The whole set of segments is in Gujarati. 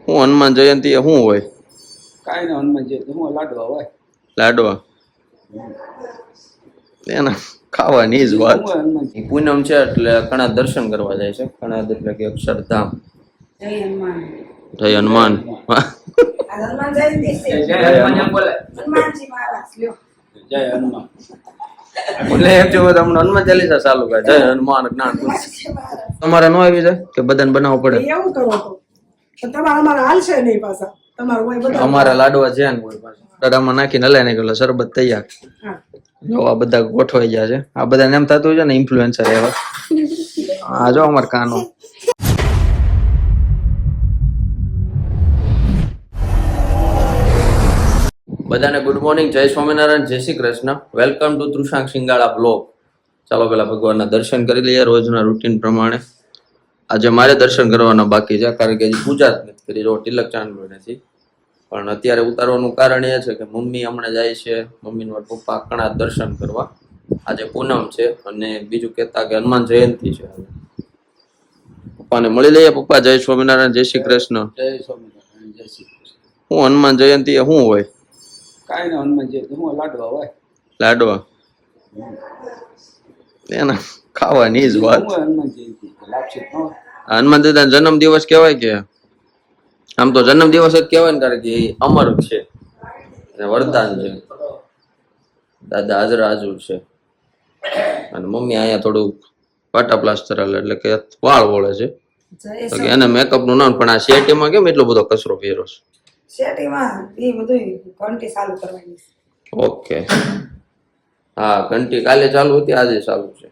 હું હનુમાન જયંતિ એ શું હોય? કાંઈ ને હનુમાન જયંતિ હું લાડવા હોય. લાડવા એના ખાવાની જ વાત. પૂનમ છે એટલે ઘણા દર્શન કરવા જાય છે. ઘણા એટલે કે અક્ષરધામ. જય હનુમાન. જય હનુમાન. હનુમાન જયંતિ છે. જય હનુમાન બોલે. હનુમાનજી મહારાજ લ્યો. જય હનુમાન. એટલે એમ જો હનુમાન ચાલીસા ચાલુ કરે જય હનુમાન જ્ઞાન. તમારે ન આવી જાય કે બધાને બનાવવું પડે? એવું કરો તો તમારે અમારે હાલશે નહીં પાછા. તમારે હોય બધા અમારા લાડવા જ્યાં હોય પાછા દડામાં નાખીને હલાય નાખેલો શરબત તૈયાર. જો આ બધા ગોઠવાઈ ગયા છે. આ બધાને એમ થતું છે ને ઇન્ફ્લુએન્સર એવા. આ જો અમાર કાનો. બધાને ગુડ મોર્નિંગ, જય સ્વામિનારાયણ, જય Shri Krishna. Welcome to Trushank Singala blog. ચાલો પેલા ભગવાનના દર્શન કરી લઈએ રોજના રૂટીન પ્રમાણે. આજે મારે દર્શન કરવાના બાકી છે કારણ કે હજી પૂજા જ નથી કરી. જો તિલક ચાંદલો નથી પણ અત્યારે ઉતારવાનું કારણ એ છે કે મમ્મી હમણાં જાય છે મમ્મીના પપ્પા કણા દર્શન કરવા. આજે પૂનમ છે અને બીજું કહેતા કે હનુમાન જયંતિ છે. પપ્પાને મળી લઈએ. પપ્પા જય સ્વામિનારાયણ, જય શ્રી કૃષ્ણ. જય સ્વામિનારાયણ, જય શ્રી કૃષ્ણ. હું હનુમાન જયંતિ એ શું હોય? કાંઈ ને હનુમાન જયંતિ હું લાડવા હોય. લાડવા એના ખાવાની જ વાત. હનુમાન જયંતિ લાપસી ન હોય. હનુમાન દાદા જન્મ દિવસ કહેવાય કે આમ તો જન્મ દિવસ જ કહેવાય ને કારણ કે અમર છે, વરદાન છે. દાદા હાજરા હાજર છે અને મમ્મી અહીંયા થોડું વાટા પ્લાસ્ટર એટલે કે વાળ વળે છે તો કે એને મેકઅપ નું નામ. પણ આ શેટીમાં કેમ એટલો બધો કચરો પહેરો છે? શેટીમાં એ બધું ઘંટી ચાલુ કરવાની છે. ઓકે, હા ઘંટી કાલે ચાલુ હતી, આજે ચાલુ છે.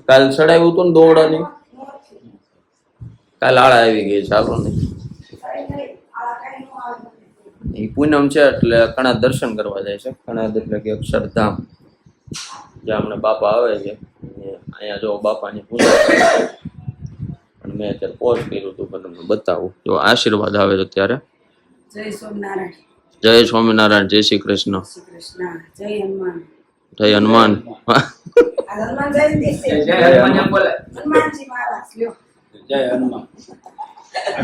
કાલે ચડાવ્યું હતું ને દોવડાની, કાલે આળા આવી ગઈ. ચાલો ને એ પૂનમ છે એટલે ઘણા દર્શન કરવા જાય છે. ઘણા એટલે કે અક્ષરધામ જ્યાં હમણાં બાપા આવે છે. અહીંયા જો બાપાની પૂજા પણ મેં અત્યારે પોઝ કર્યું હતું પણ તમને બતાવું. જો આશીર્વાદ આવે છે અત્યારે. જય સ્વામિનારાયણ. જય સ્વામિનારાયણ, જય શ્રી કૃષ્ણ. શ્રી કૃષ્ણ. જય હનુમાન. જય હનુમાન. હનુમાન જયંતિ છે. જય હનુમાન બોલે. હનુમાનજી મહારાજ લ્યો. જય હનુમાન.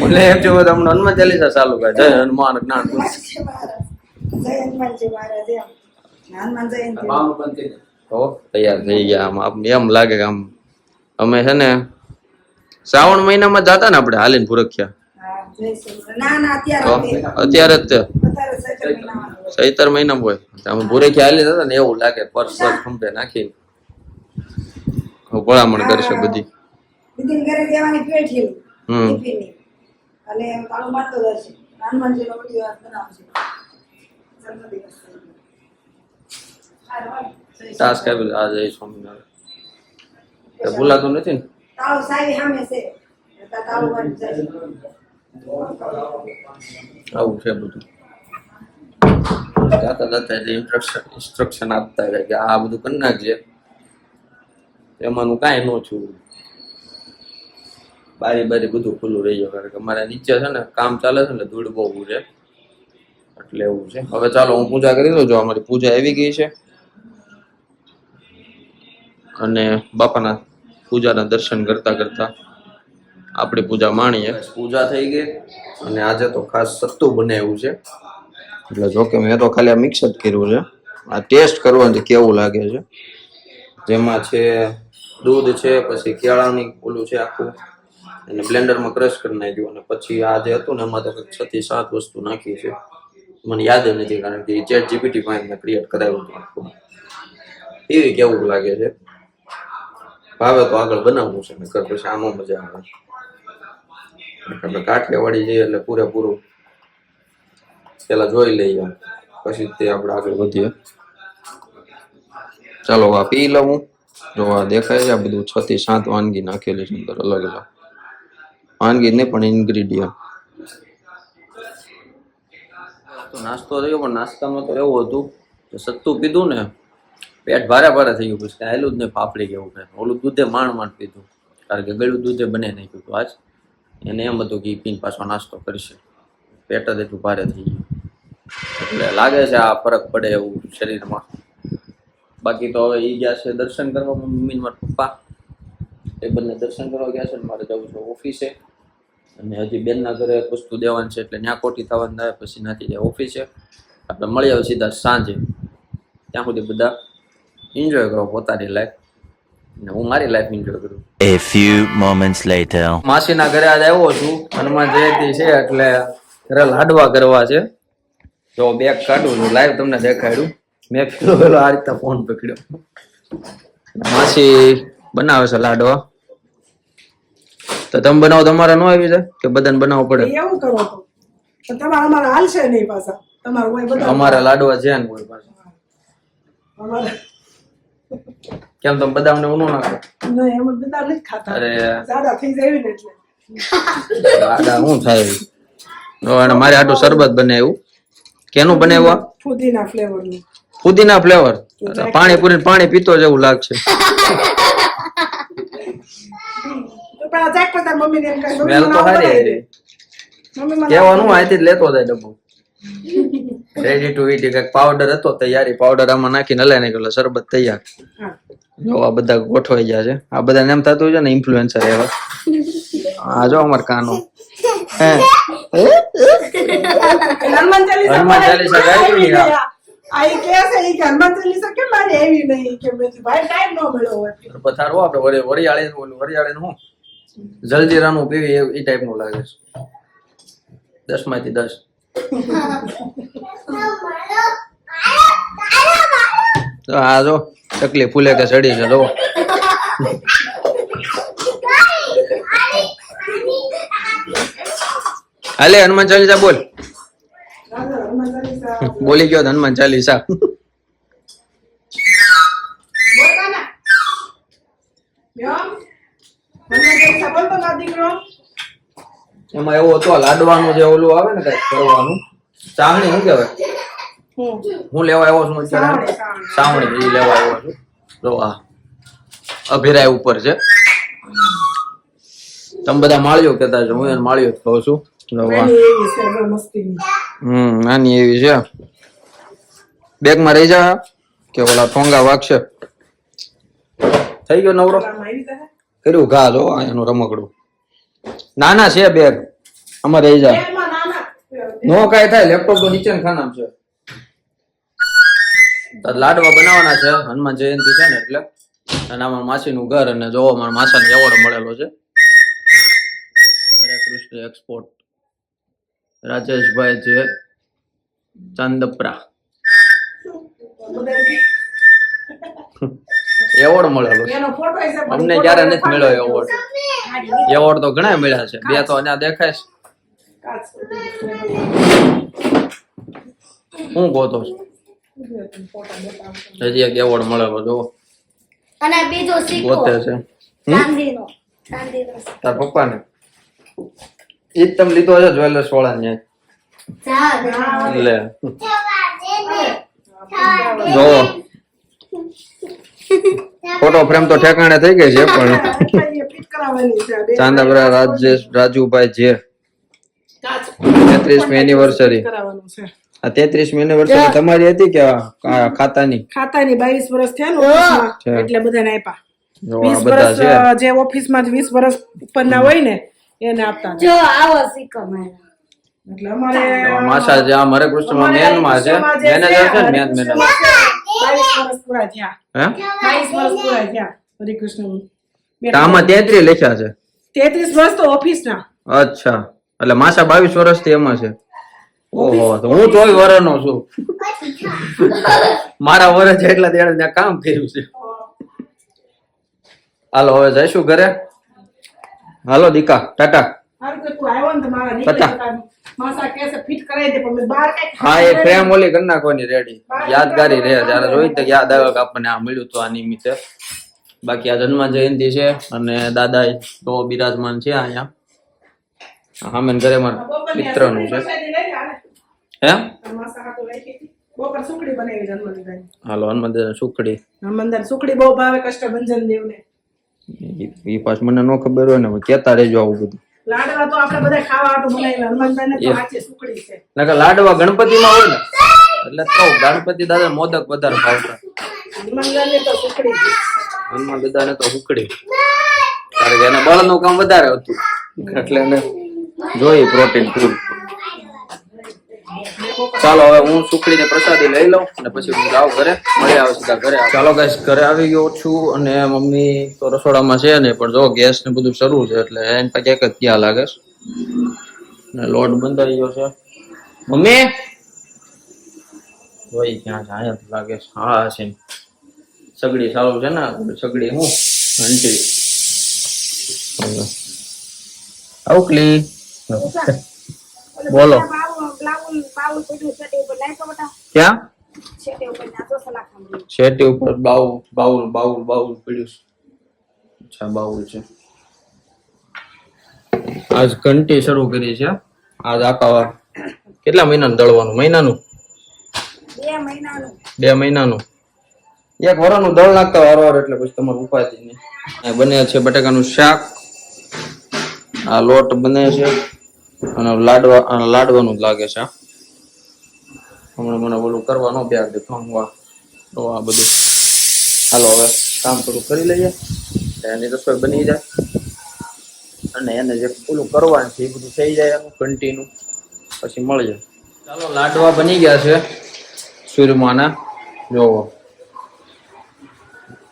એટલે એમ જો તમને હનુમાન ચાલીસા ચાલુ કરે જય હનુમાન જ્ઞાન. જય હનુમાનજી મહારાજ એમ. હનુમાન જયંતિ. બામુ બનતી ને. તો તૈયાર થઈ ગયા. આમ એમ લાગે કે આમ અમે છે ને શ્રાવણ મહિનામાં જતા ને આપણે હાલીને ભૂરખ્યા. હા, જય શ્રી ના ના તો અત્યારે અત્યારે જ તે અત્યારે સૈત્ર મહિનામાં હોય. ચૈતર મહિનામાં હોય અમે ભૂરખ્યા હાલી જતા ને એવું લાગે પર્સ ખંભે નાખીને ભલામણ કરશે બધી. દીદીને ઘરે દેવાની પેઠી હમ. ટિફિનની. અને કાળું મારતો જશે. હનુમાનજીનો વિડીયો બનાવશે. જન્મદિવસ. ટાસ્ક આપેલું આ જય સ્વામિનારાયણ ભૂલાતું નથી ને. તાળું સાવી સામે છે. તાળું વાળી જાય. આવું છે બધું. જાતા જાતા જે ઇન્સ્ટ્રક્શન આપતા જાય કે આ બધું કરી નાખજે. એમાંનું કાંઈ ન છું. બારી બધું ખુલ્લું રહી જાય કારણ કે અમારે નીચે છે ને કામ ચાલે છે ને ધૂળ બહુ છે એટલે એવું છે. હવે ચાલો હું પૂજા કરી દઉં. જો અમારી પૂજા આવી ગઈ છે અને બાપાના પૂજાના દર્શન કરતા કરતા આપણી પૂજા માણીએ. પૂજા થઈ ગઈ અને આજે તો ખાસ સત્તુ બનાવ્યું છે. એટલે જોકે મેં તો ખાલી આ મિક્સ જ કર્યું છે. આ ટેસ્ટ કરવાનું કેવું લાગે છે. જેમાં છે દૂધ છે, પછી કેળાની ઓલું છે આખું, અને બ્લેન્ડરમાં ક્રશ કરી નાખ્યું અને પછી આ જે હતું ને એમાં તો કંઈક 6 થી 7 વસ્તુ નાખી છે. મને યાદ જ નથી કારણ કે ચેટ જીપીટી માં મેં ક્રિએટ કરાવ્યું હતું આખું. એવી કેવું લાગે છે. ભાવે તો આગળ બનાવવું છે નકર પછી આમાં મજા આવે. આપણે કાઠિયાવાડી જઈએ એટલે પૂરેપૂરું પેલા જોઈ લઈએ પછી તે આપણે આગળ વધીએ. ચાલો આ પી લઉં. જો આ દેખાય છે આ બધું 6 થી 7 વાનગી નાખેલી છે અંદર, અલગ અલગ વાનગી નહીં પણ ઇન્ગ્રીડિયન્ટ. તો નાસ્તો થયો પણ નાસ્તામાં તો એવું હતું કે સત્તુ પીધું ને પેટ ભારે થઈ ગયું. પછી આયલું જ નહીં ફાફડી કેવું કાંઈ. ઓલું દૂધે માંડ પીધું કારણ કે ગળ્યું દૂધે બને નાખ્યું હતું આજ. એને એમ હતું કે પીને પાછો નાસ્તો કરશે. પેટ જ એટલું ભારે થઈ ગયું એટલે લાગે છે આ ફરક પડે એવું શરીરમાં. બાકી તો હવે એ ગયા છે દર્શન કરવા. મમ્મી મારા પપ્પા એ બંને દર્શન કરવા ગયા છે. મારે જવું છે ઓફિસે. અને હજી બેનના ઘરે વસ્તુ દેવાનું છે એટલે ત્યાં ખોટી થવાનું થાય, પછી ત્યાંથી જાય ઓફિસે. આપણે મળી આવે સીધા સાંજે. ત્યાં સુધી બધા એન્જોય કરો પોતાની લાઈફ, અને હું મારી લાઈફ એન્જોય કરું. A few moments later. માસીના ઘરે આજે આવ્યો છું, હનુમાન જયંતિ છે એટલે ઘરે લાડવા કરવા છે. તો બેગ કાઢું છું, લાઈવ તમને દેખાડ્યું. મેં પેલો આ રીતે ફોન પકડ્યો. માસી બનાવે છે લાડવા. તો તમે બનાવો, તમારે ન આવી જાય કે બધાને બનાવવું પડે? એવું કરો તો તમારે અમારા હાલશે નહીં પાછા. તમારું હોય બધા અમારા લાડવા છે ને કોઈ પાસે. અમારે કેમ તમે બદામને ઊનો નાખો? નહીં, અમે બધા નથી ખાતા. અરે સાદા થઈ જાય ને એટલે આડા શું થાય? અને મારે આટલું શરબત બનાવ્યું. કેનું બનાવ્યું? ફુદીના ફ્લેવરનું. ફુદીના ફ્લેવર. પાણી પાણી પીતો જેવું લાગશે. તો પણ આ જાક પતા મમ્મીને એમ કહે, સ્મેલ તો સારી હતી. મમ્મી મને કેવાનું અહીંથી જ લેતો જાય ડબ્બો. Ready to eat. કઈક પાવડર હતો તૈયારી, પાવડર આમાં નાખીને હલાઈ નાખ્યો, શરબત તૈયાર. હા. જો આ બધા ગોઠવાઈ ગયા છે. આ બધા એમ થતું છે ને ઇન્ફ્લુએન્સર એવા. આ જો અમાર કાનો હનુમાન ચાલીસા હનુમાન ચાલીસા ગાઈ નહીં. આઈ કે છે ઈ કે હનુમાન ચાલીસા કેમ મારી આવી નહીં કે મેં કીધું, ભાઈ ટાઈમ ન મળ્યો હોય. પથારો આપણે વરિયાળી હું જલજીરાનું પીવી એ ટાઈપ નું લાગે છે. 10 માંથી 10. તો આ જો ચકલી ફૂલે કે સડી છે. જો હાલે હનુમાન ચાલીસા બોલ. હનુમાન ચાલીસા બોલી ગયો હનુમાન ચાલીસા. બોલવાના યો હનુમાન ચાલીસા બોલ તો ના દીકરો. એમાં એવું હતું લાડવાનું જે ઓલું આવે ને કઈ કરવાનું, ચાવણી શું કહેવાય? હું લેવા આવ્યો છું અત્યારે સાવણી એ લેવા આવ્યો છું. જો આ અભિરાય ઉપર છે. તમે બધા માળિયો કહેતા છો, હું એને માળિયો જ કહું છું. જો આ એવી છે બહુ મસ્તી. નાની એવી છે. બેગમાં રહી જા કે ઓલા ઠોંગા વાગશે. થઈ ગયો નવરો? આમાં આવી જાય કર્યું ઘા. જો એનું રમકડું નાના છે બેગ. આમાં રહી જા. બેગમાં નાના નો કાંઈ થાય. લેપટોપ તો નીચે ખાનામાં છે. તો લાડવા બનાવવાના છે, હનુમાન જયંતિ છે ને એટલે. અને આમાં માસીનું ઘર, અને જોવો મારા માસાને એવોર્ડ મળેલો છે. હરે કૃષ્ણ એક્સપોર્ટ રાજેશભાઈ છે ચાંદપરા. એવોર્ડ મળેલો છે એનો ફોટો છે પણ અમને. ક્યારે નથી મળ્યો એવોર્ડ. એવોર્ડ તો ઘણા મળ્યા છે. 2 તો અહીંયા દેખાય છે. હું ગોતો છું. હજી એક એવોર્ડ મળેલો જો અને બીજો સિક્કો ગોતે છે. ચાંદીનો તાર પપ્પાને ઈ જ તમે લીધો છે જ્વેલર્સ વાળા ને લે. જો ફોટો ફ્રેમ તો ઠેકાણે થઈ ગઈ છે, પણ ફિટ કરાવવાની છે આ બે ચાંદાપરા રાજુભાઈ જે 33મી એનિવર્સરી. કરાવવાનું છે. આ 33મી એનિવર્સરી તમારી હતી કે આ ખાતાની? ખાતાની 22 વર્ષ થયા ને ઓફિસમાં, છે. એટલે બધાને આપ્યા. જો આ 20 બધા વર્ષ છે. જે ઓફિસમાં 20 વર્ષ ઉપરના હોય ને એને આપતા હતા. જો આવો સિક્કો મારા એટલે અમારે માસા જે આ હરે કૃષ્ણમાં મેન માં છે, મેનેજર છે ને, મેન મેનેજર. 22 વર્ષ પૂરા થયા. હે 22 વર્ષ પૂરા થયા હરિકૃષ્ણ. તો આમાં 33 લખ્યા છે. 33 વર્ષ તો ઓફિસના. અચ્છા, એટલે માસા 22 વર્ષથી એમાં છે. ઓહો, તો હું 24 વર્ષનો છું. મારા વર્ષ એટલા તેણે ત્યાં કામ કર્યું છે. હાલો હવે જઈશું ઘરે. હાલો દીકા, ટાટા. હારું કે તું આવ્યો ને તો મારા પતા. નીકળી માસા કહેશે ફિટ કરાવી દે, પણ મેં બહાર કઈ હા, એ ફ્રેમ ઓલી કરી નાખવાની રેડી. યાદગારી રહે. જયારે જોઈ તો યાદ આવે કે આપણને આ મળ્યું તો આ નિમિત્તે. બાકી આ હનુમાન જયંતિ છે અને દાદા તો બિરાજમાન છે અહીંયા. હા, ઘરે મારા મિત્રનું છે. હે માસા હાટુ રાખી હતી. બપોર સુખડી બનાવી હનુમાનદાની. હાલો હનુમાન સુખડી. હનુમાનદાન સુખડી બહુ ભાવે કષ્ટભંજન દેવને. ઈ પાસ મને નો ખબર હોય ને, કેતા રહેજો આવું બધું. લાડવા તો આપણે બધા ખાવા હાટુ બનાવી. હનુમાનદાને તો સાચી સુખડી છે. નકર લાડવા ગણપતિમાં હોય ને, એટલે કહું ગણપતિ દાદા મોદક વધારે ભાવતા. હનુમાનદાને તો સુખડી છે. હનુમાન દાદાને તો સુખડી, કારણ કે એના બળનું કામ વધારે હતું એટલે એને જોઈએ પ્રોટીન ફૂડ. ચાલો હવે હું સુખડીને પ્રસાદી લઈ લઉં અને પછી હું જાઉં ઘરે. મળી આવે સીધા ઘરે. ચાલો ગાઈસ ઘરે આવી ગયો છું અને મમ્મી તો રસોડામાં છે ને પણ જો ગેસ ને બધું શરૂ છે એટલે એને પછી એક જ ક્યાં લાગે છે ને લોટ બંધાઈ ગયો છે. મમ્મી જોઈ ક્યાં છે? અહીંયા લાગે છે. હા છે સગડી ચાલુ છે ને. સગડી હું ઘંટી આવકલી બોલો ક્યાં શેટી ઉપર બાઉલ બાઉલ બાઉલ બાઉલ પડ્યું છે. અચ્છા બાઉલ છે. આજ ઘંટી શરૂ કરી છે. આજ આખા કેટલા મહિનાનું દળવાનું? મહિનાનું 2 મહિનાનું. 1 વર્ષનું દળ નાખતા વારવાર એટલે પછી તમારે ઉપાધિ નહીં. આ બને છે બટાકાનું શાક. આ લોટ બને છે અને લાડવાનું જ લાગે છે. હમણાં મને ઓલું કરવાનો બે આગળ ખમવા તો આ બધું. હાલો હવે કામ થોડું કરી લઈએ એની રસોઈ બની જાય અને એને જે ઓલું કરવાનું છે એ બધું થઈ જાય એનું કન્ટિન્યુ પછી મળી જાય. ચાલો લાડવા બની ગયા છે સૂર્યમાના જોવો.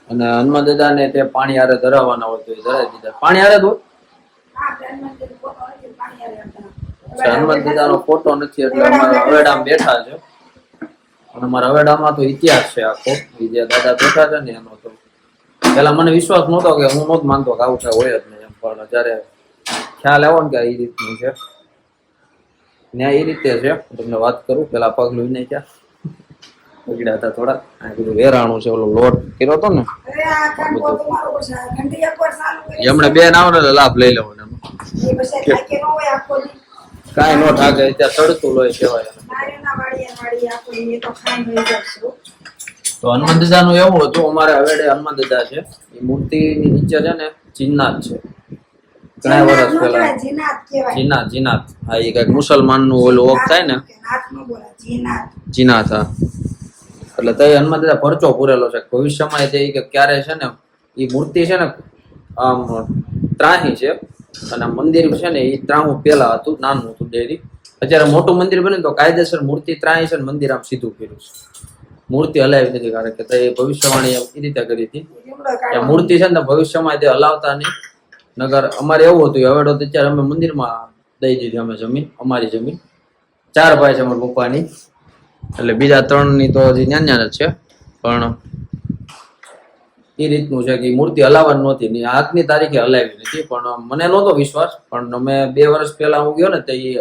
અને હનુમાન દાદા ને તે પાણી હારે ધરાવવાના હોય તો એ ધરાવી દીધા. પાણી હારે તો હનુમાન દાદાનો ફોટો નથી એટલે અમારા હવેડામાં બેઠા છે. અને અમારા હવેડામાં તો ઇતિહાસ છે આખો. જે દાદા બેઠા છે ને એનો તો પેલા મને વિશ્વાસ નહોતો કે હું નહોતો માનતો કે આવું હોય જ નહીં એમ. પણ જયારે ખ્યાલ આવ્યો ને કે એ રીતનું છે ત્યાં એ રીતે છે. તમને વાત કરું પેલા પગલું નહીં ક્યાં પગડ્યા હતા થોડા. આ બધું વેરાણું છે. ઓલો લોટ કર્યો હતો ને એમણે બેન આવે ને લાભ લઈ લેવો ને કાંઈ નો ઠાકે. ત્યાં સડતું લોહી કહેવાય. તો હનુમાન દાદા નું એવું હતું અમારે હવેડે હનુમાન દાદા છે એ મૂર્તિ ની નીચે છે ને જીનાત છે. ઘણા વર્ષ પહેલા જીનાત હા એ કઈક મુસલમાન નું ઓલું ઓફ થાય ને જીનાત. હા એટલે તે હનુમાન દાદા પરચો પૂરેલો છે ભવિષ્યમાં તે કે ક્યારે છે ને એ મૂર્તિ છે ને આમ ત્રાહી છે અને મંદિર છે ને એ ત્રાહું પેલા હતું નાનું હતું ડેરી. અત્યારે મોટું મંદિર બન્યું તો કાયદેસર મૂર્તિ ત્રાહી છે ને મંદિર આમ સીધું કર્યું છે. મૂર્તિ હલાવી નથી કારણ કે તે ભવિષ્યવાણી એ રીતે કરી હતી કે મૂર્તિ છે ને ભવિષ્યમાં તે હલાવતા નહીં. નગર અમારે એવું હતું હવે તો અત્યારે અમે મંદિરમાં દઈ દીધી અમે જમીન. અમારી જમીન 4 ભાઈ છે અમારા પપ્પાની એટલે બીજા 3 ની તો હજી ન્યાન જ છે. પણ એ રીતનું છે કે મૂર્તિ હલાવવાની નહોતી ને આજની તારીખે હલાવી નથી. પણ મને નહોતો વિશ્વાસ પણ અમે 2 વર્ષ પહેલા હું ગયો ને તો એ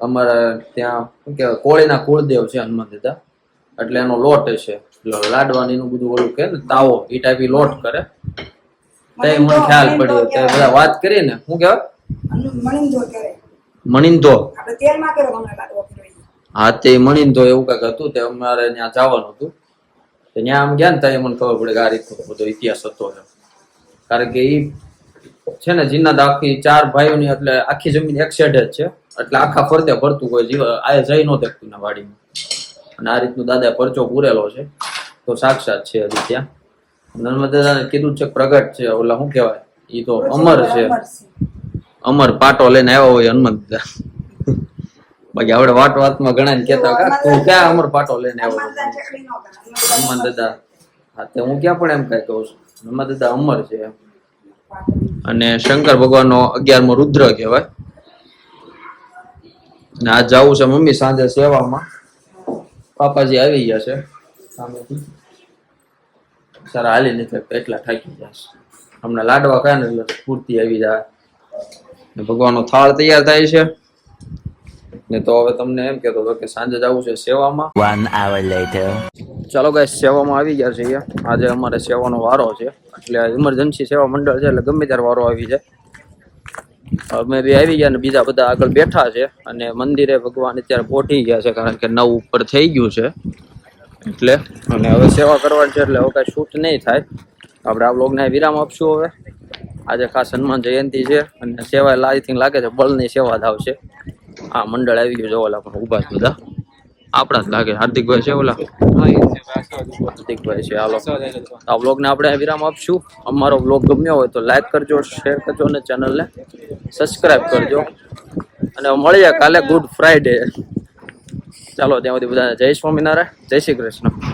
અમારા ત્યાં શું કહેવાય કોળીના કુળદેવ છે હનુમાન દાદા એટલે એનો લોટ છે લાડવાની નું બધું ઓલું કે ને તાવો એ ટાઈપ લોટ કરે. તે મને ખ્યાલ પડ્યો તે બધા વાત કરી ને શું કહેવાય મણિંદો. હા તે મણિંદો એવું કઈક હતું. તે અમારે ત્યાં જવાનું હતું ત્યાં આમ ગયા ને ત્યાં મને ખબર પડે કે આ રીતનો બધો ઇતિહાસ હતો. કારણ કે એ છે ને જીનાત આખી 4 ભાઈઓની એટલે આખી જમીન એક સાઈડ જ છે એટલે આખા ફરતે ફરતું કોઈ જીવ આ જઈ ન દેખતું ના વાડીમાં. અને આ રીતનું દાદા પરચો પૂરેલો છે તો સાક્ષાત છે હજી ત્યાં. નર્મદા દાદાને કીધું છે પ્રગટ છે ઓલા શું કહેવાય એ તો અમર છે. અમર પાટો લઈને આવ્યો હોય હનુમાન દાદા. બાકી આપણે વાતમાં ઘણા ને કહેતા તું ક્યાં અમર પાટો લઈને આવ્યો હનુમાન દાદા. હા તે હું ક્યાં પણ એમ કઈ કહું છું હનુમાન દાદા અમર છે. અને શંકર ભગવાન નો 11મો રુદ્ર કહેવાય. ને આ જવું છે મમ્મી સાંજે સેવામાં. પાપાજી આવી ગયા છે સામેથી. સારા હાલી નથી એટલા થાકી જશે. હમણાં લાડવા ખાય ને એટલે પૂર્તિ આવી જાય. ભગવાનનો થાળ તૈયાર થાય છે ને તો હવે તમને એમ કહેતો હતો કે સાંજે જવું છે સેવામાં. 1 hour later. ચાલો ગાઈસ સેવામાં આવી ગયા છે. આજે અમારે સેવાનો વારો છે એટલે ઇમરજન્સી સેવા મંડળ છે એટલે ગમે ત્યારે વારો આવી જાય. અમે બી આવી ગયા ને બીજા બધા આગળ બેઠા છે અને મંદિરે ભગવાન અત્યારે પહોંચી ગયા છે કારણ કે 9 ઉપર થઈ ગયું છે એટલે. અને હવે સેવા કરવાની છે એટલે હવે કાંઈ શૂટ નહીં થાય. આપણે આ બ્લોગને વિરામ આપશું. હવે આજે ખાસ હનુમાન જયંતિ છે અને સેવા આઈ થિંક લાગે છે બળની સેવા જ આવશે. આ મંડળ આવી ગયું છે ઓલા પણ ઉભા બધા આપણા જ લાગે. હાર્દિકભાઈ છે ઓલા હાર્દિકભાઈ છે. હાલો આ બ્લોગને આપણે વિરામ આપશું. અમારો બ્લોગ ગમ્યો હોય તો લાઈક કરજો, શેર કરજો અને ચેનલને સબસ્ક્રાઈબ કરજો. અને મળીએ કાલે ગુડ ફ્રાઈડે. ચાલો ત્યાં સુધી બધાને જય સ્વામિનારાયણ, જય શ્રી કૃષ્ણ.